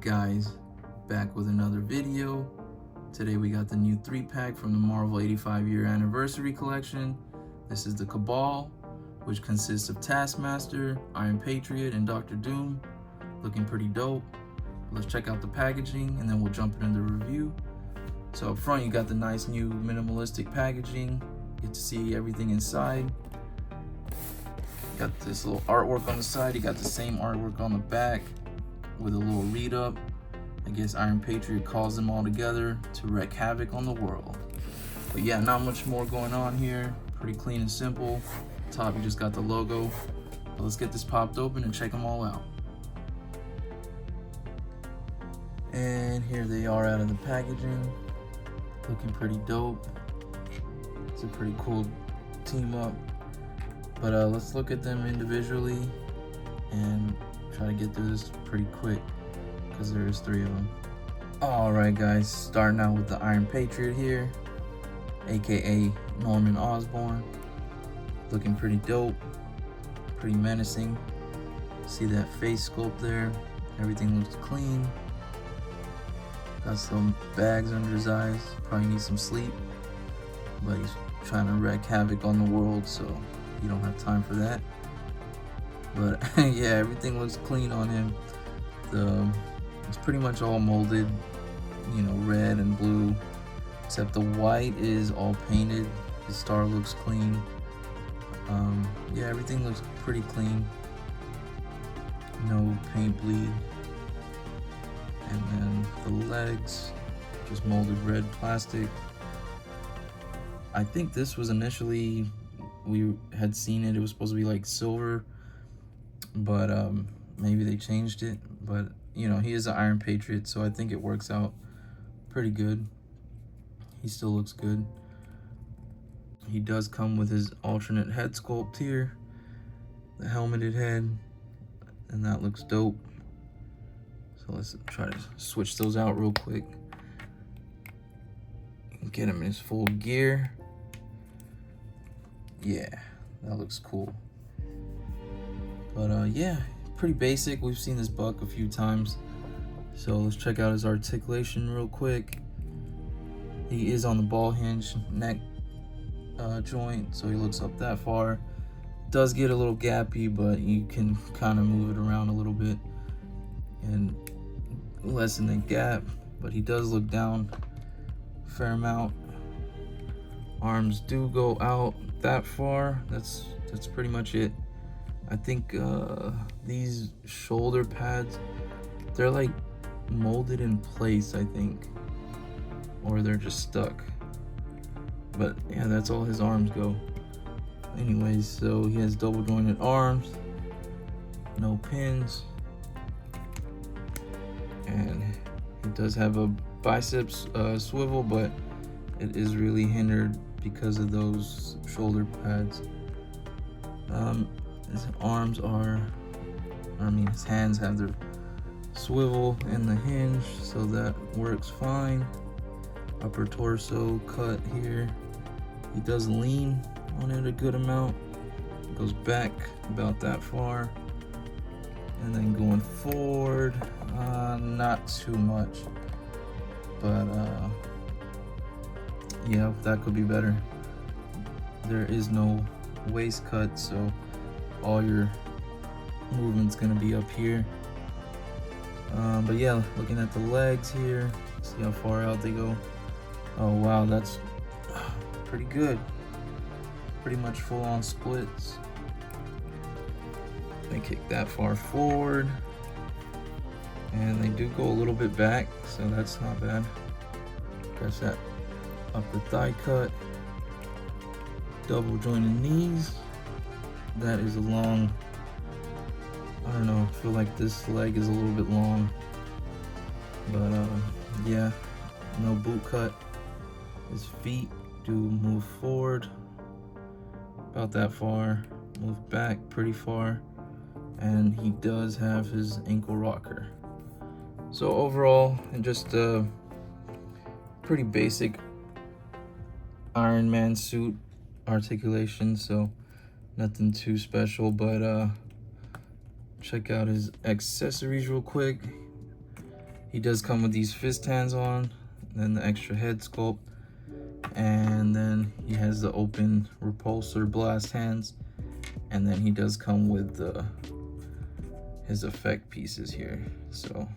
Guys, back with another video. Today we got the new 3-pack from the Marvel 85-year anniversary collection. This is the Cabal, which consists of Taskmaster, Iron Patriot, and Dr. Doom. Looking pretty dope. Let's check out the packaging and then we'll jump into the review. So up front you got the nice new minimalistic packaging. You get to see everything inside. Got this little artwork on the side. You got the same artwork on the back with a little read up. I guess Iron Patriot calls them all together to wreak havoc on the world. But yeah, not much more going on here. Pretty clean and simple. Top, you just got the logo. But let's get this popped open and check them all out. And here they are out of the packaging. Looking pretty dope. It's a pretty cool team up. But let's look at them individually and try to get through this pretty quick because there's 3 of them. Alright guys, starting out with the Iron Patriot here, aka Norman Osborn. Looking pretty dope, pretty menacing. See that face sculpt there? Everything looks clean. Got some bags under his eyes, probably needs some sleep, but he's trying to wreak havoc on the world, so you don't have time for that. But yeah, everything looks clean on him. It's pretty much all molded, you know, red and blue, except the white is all painted. The star looks clean. Yeah, everything looks pretty clean. No paint bleed. And then the legs, just molded red plastic. I think this was initially, we had seen it was supposed to be like silver, but maybe they changed it. But you know, he is an Iron Patriot, so I think it works out pretty good. He still looks good. He does come with his alternate head sculpt here, the helmeted head, and that looks dope. So let's try to switch those out real quick. Get him in his full gear. Yeah, that looks cool. But yeah, pretty basic. We've seen this buck a few times. So let's check out his articulation real quick. He is on the ball hinge neck joint, so he looks up that far. Does get a little gappy, but you can kind of move it around a little bit and lessen the gap. But he does look down a fair amount. Arms do go out that far. That's pretty much it. I think these shoulder pads, they're like molded in place, I think, or they're just stuck. But yeah, that's all his arms go. Anyways, so he has double jointed arms, no pins, and he does have a biceps swivel, but it is really hindered because of those shoulder pads. His arms are, his hands have their swivel in the hinge, so that works fine. Upper torso cut here. He does lean on it a good amount. Goes back about that far. And then going forward, not too much. But yeah, that could be better. There is no waist cut, so all your movement's gonna be up here. But yeah, looking at the legs here, see how far out they go. Oh wow, that's pretty good. Pretty much full on splits. They kick that far forward, and they do go a little bit back, so that's not bad. There's that upper thigh cut. Double jointed knees. That is a long, I don't know, I feel like this leg is a little bit long. But yeah, no boot cut. His feet do move forward about that far, move back pretty far, and he does have his ankle rocker. So overall, just a pretty basic Iron Man suit articulation, so nothing too special. But check out his accessories real quick. He does come with these fist hands on, then the extra head sculpt, and then he has the open repulsor blast hands, and then he does come with his effect pieces here. So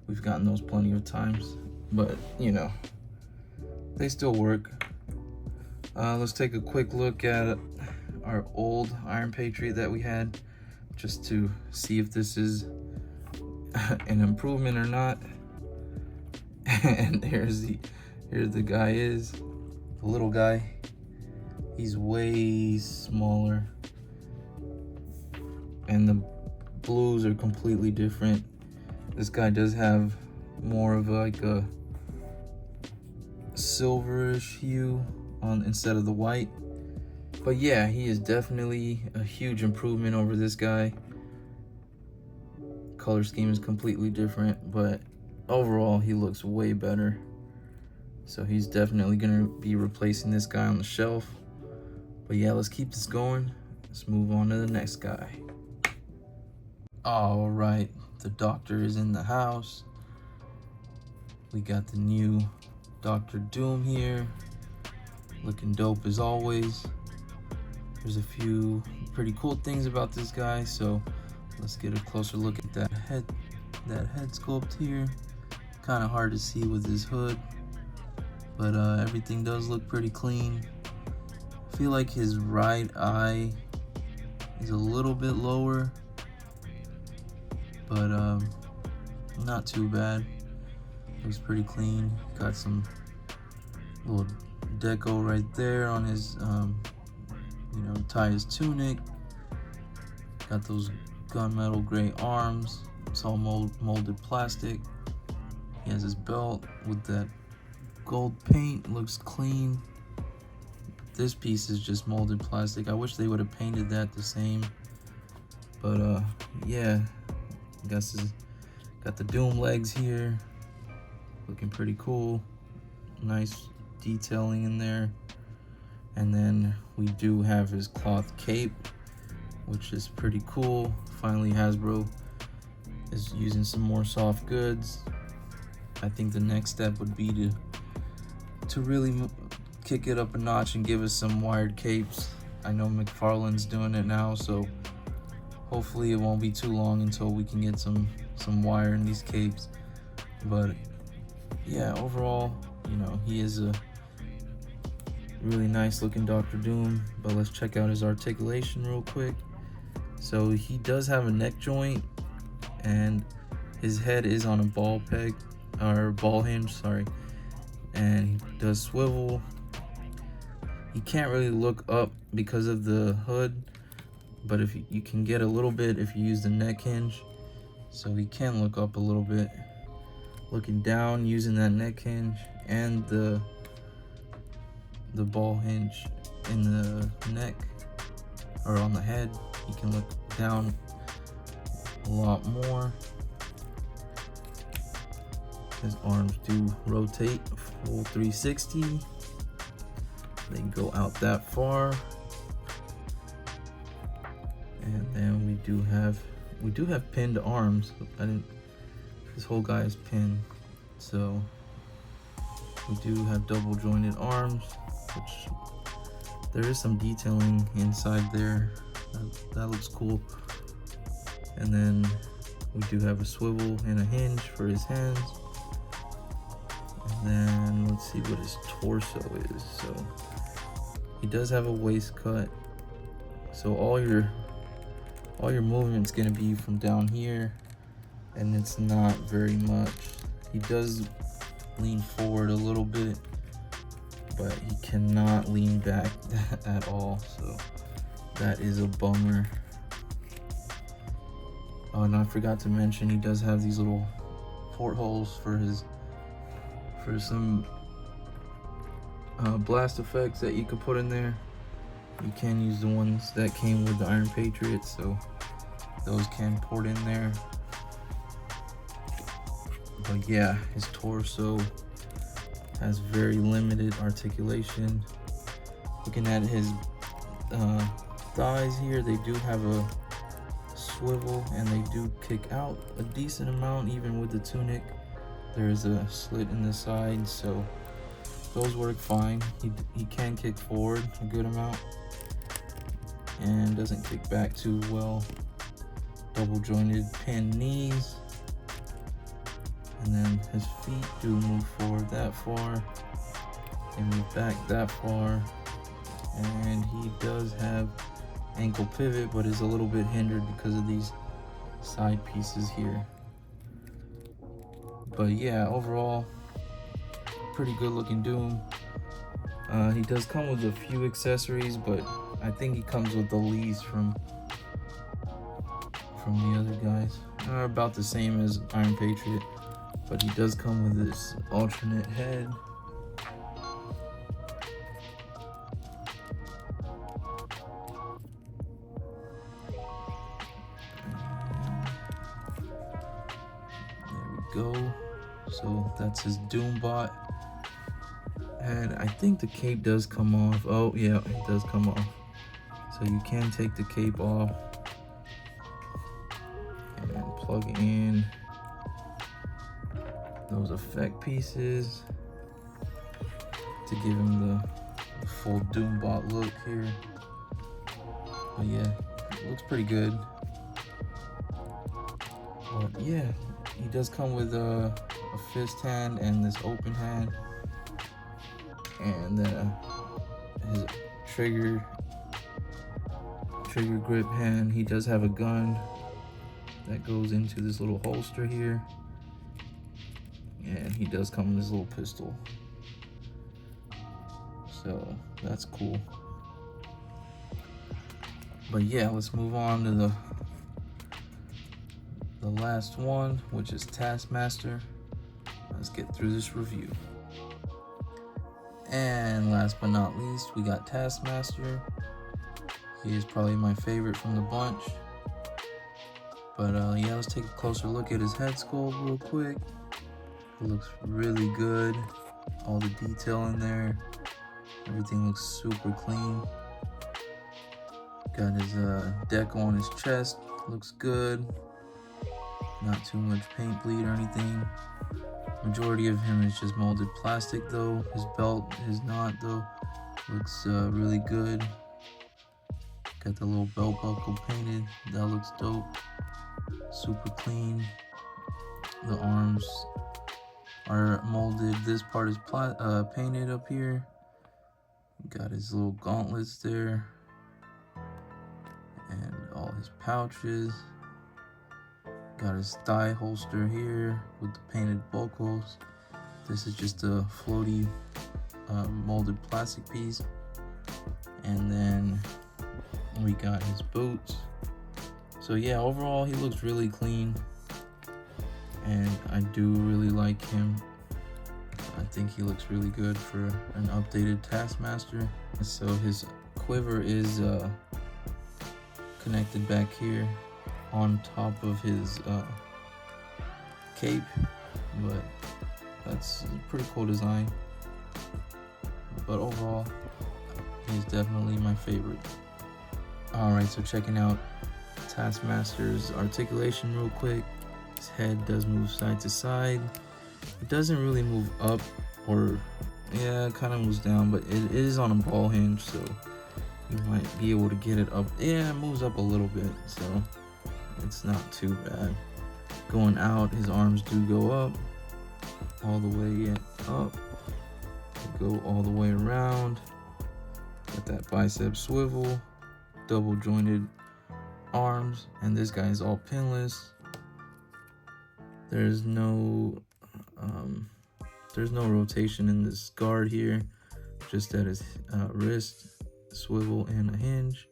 we've gotten those plenty of times, but you know, they still work. Let's take a quick look at our old Iron Patriot that we had, just to see if this is an improvement or not. And here's the guy is the little guy. He's way smaller, and the blues are completely different. This guy does have more of like a silverish hue on instead of the white. But yeah, he is definitely a huge improvement over this guy. Color scheme is completely different, but overall he looks way better. So he's definitely gonna be replacing this guy on the shelf. But yeah, let's keep this going. Let's move on to the next guy. All right, the doctor is in the house. We got the new Dr. Doom here, looking dope as always. There's a few pretty cool things about this guy, so let's get a closer look at that head sculpt here. Kind of hard to see with his hood, but everything does look pretty clean. I feel like his right eye is a little bit lower, but not too bad. Looks pretty clean. Got some little deco right there on his tie his tunic. Got those gunmetal gray arms. It's all molded plastic. He has his belt with that gold paint. Looks clean. This piece is just molded plastic. I wish they would have painted that the same. But yeah, I guess got the Doom legs here. Looking pretty cool. Nice detailing in there. And then we do have his cloth cape, which is pretty cool. Finally, Hasbro is using some more soft goods. I think the next step would be to really kick it up a notch and give us some wired capes. I know McFarlane's doing it now, so hopefully it won't be too long until we can get some wire in these capes. But yeah, overall, you know, he is a really nice looking Dr. Doom. But let's check out his articulation real quick. So he does have a neck joint, and his head is on a ball peg, or ball hinge, sorry, and he does swivel. He can't really look up because of the hood, but if you can get a little bit if you use the neck hinge, so he can look up a little bit. Looking down using that neck hinge and the ball hinge in the neck or on the head, you can look down a lot more. His arms do rotate full 360. They go out that far. And then we do have pinned arms. This whole guy is pinned. So we do have double jointed arms, which there is some detailing inside there. That looks cool. And then we do have a swivel and a hinge for his hands. And then let's see what his torso is. So he does have a waist cut. So all your movement's gonna be from down here, and it's not very much. He does lean forward a little bit, but he cannot lean back at all, so that is a bummer. Oh, and I forgot to mention, he does have these little portholes for some blast effects that you could put in there. You can use the ones that came with the Iron Patriot, so those can port in there. But yeah, his torso has very limited articulation. Looking at his thighs here, they do have a swivel, and they do kick out a decent amount even with the tunic. There's a slit in the side, so those work fine. He can kick forward a good amount and doesn't kick back too well. Double jointed pinned knees, and then his feet do move forward that far and move back that far, and he does have ankle pivot, but is a little bit hindered because of these side pieces here. But yeah, overall, pretty good looking Doom. He does come with a few accessories, but I think he comes with the least from the other guys. About the same as Iron Patriot, but he does come with this alternate head. There we go. So that's his Doombot head. I think the cape does come off. Oh yeah, it does come off. So you can take the cape off and plug in those effect pieces to give him the full Doombot look here. But yeah, it looks pretty good. But yeah, he does come with a fist hand and this open hand, and his trigger grip hand. He does have a gun that goes into this little holster here, and he does come with this little pistol, so that's cool. But yeah, let's move on to the last one, which is Taskmaster. Let's get through this review. And last but not least, we got Taskmaster. He is probably my favorite from the bunch. But yeah, let's take a closer look at his head sculpt real quick. It looks really good. All the detail in there. Everything looks super clean. Got his deco on his chest. Looks good. Not too much paint bleed or anything. Majority of him is just molded plastic though. His belt is not though. Looks really good. Got the little belt buckle painted. That looks dope. Super clean. The arms are molded. This part is painted up here. Got his little gauntlets there. And all his pouches. Got his thigh holster here with the painted buckles. This is just a floaty molded plastic piece. And then we got his boots. So yeah, overall he looks really clean, and I do really like him. I think he looks really good for an updated Taskmaster. So his quiver is connected back here on top of his cape, but that's a pretty cool design. But overall, he's definitely my favorite. Alright, so checking out Taskmaster's articulation real quick. His head does move side to side. It doesn't really move up, or yeah, it kind of moves down, but it is on a ball hinge, so you might be able to get it up. Yeah, it moves up a little bit, so it's not too bad. Going out, his arms do go up all the way up, go all the way around. Got that bicep swivel, double jointed arms, and this guy is all pinless. There's no rotation in this guard here, just at his wrist, swivel and a hinge.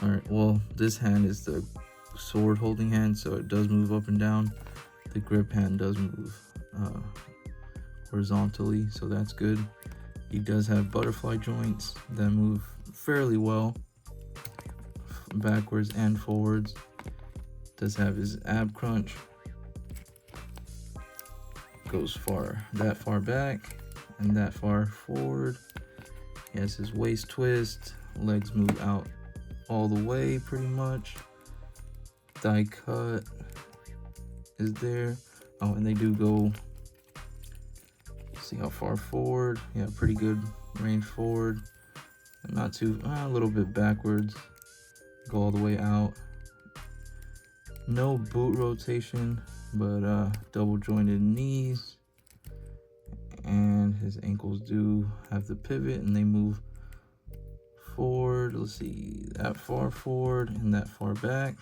All right, well, this hand is the sword holding hand, so it does move up and down. The grip hand does move horizontally, so that's good. He does have butterfly joints that move fairly well, backwards and forwards. Does have his ab crunch, goes that far back and that far forward. He has his waist twist, legs move out all the way pretty much. die cut is there. Oh, and they do go, see how far forward. Yeah, pretty good range forward. Not too, a little bit backwards. Go all the way out. No boot rotation, but double jointed knees. And his ankles do have the pivot and they move forward. Let's see, that far forward and that far back.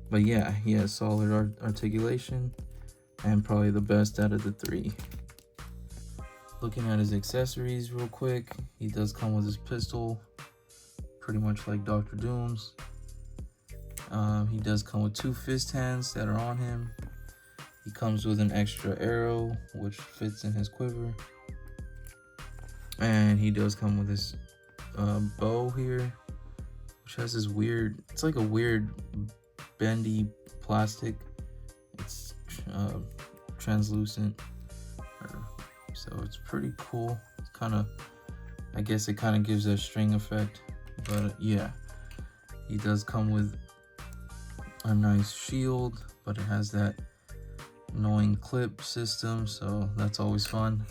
But yeah, he has solid articulation and probably the best out of the three. Looking at his accessories real quick, he does come with his pistol, pretty much like Dr. Doom's. He does come with 2 fist hands that are on him. He comes with an extra arrow, which fits in his quiver. And he does come with this bow here, which has this weird, it's like a weird bendy plastic. It's translucent, so it's pretty cool. It's kind of, I guess it kind of gives that string effect. But yeah, he does come with a nice shield, but it has that annoying clip system, so that's always fun.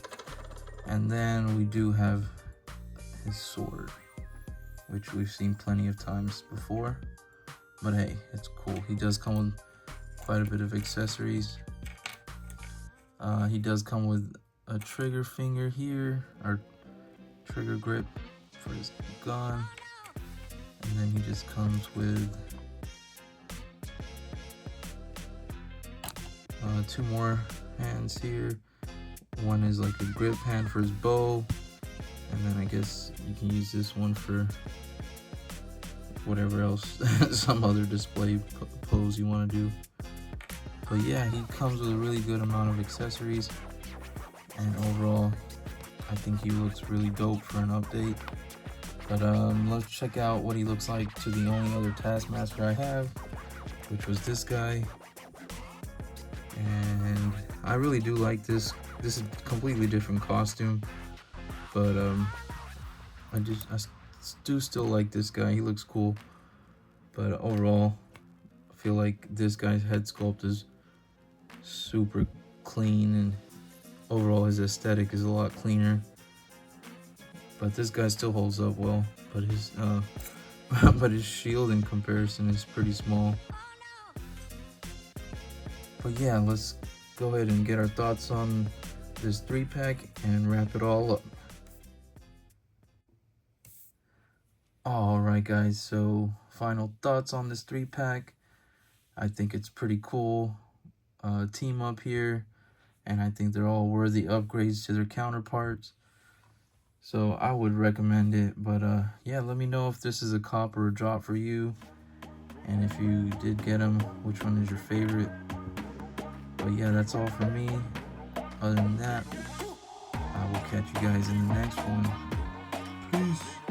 And then we do have his sword, which we've seen plenty of times before, but hey, it's cool. He does come with quite a bit of accessories. He does come with a trigger finger here, or trigger grip for his gun, and then he just comes with 2 more hands here. One is like a grip hand for his bow, and then I guess you can use this one for whatever else, some other display pose you want to do. But yeah, he comes with a really good amount of accessories, and overall I think he looks really dope for an update. But let's check out what he looks like to the only other Taskmaster I have, which was this guy. And I really do like this. This is a completely different costume, but I do still like this guy. He looks cool, but overall I feel like this guy's head sculpt is super clean, and overall his aesthetic is a lot cleaner. But this guy still holds up well, but his but his shield in comparison is pretty small. But yeah, let's go ahead and get our thoughts on this 3-pack and wrap it all up. Alright guys, so final thoughts on this 3-pack. I think it's pretty cool team up here, and I think they're all worthy upgrades to their counterparts. So I would recommend it, but yeah, let me know if this is a cop or a drop for you, and if you did get them, which one is your favorite. But yeah, that's all for me. Other than that, I will catch you guys in the next one. Peace.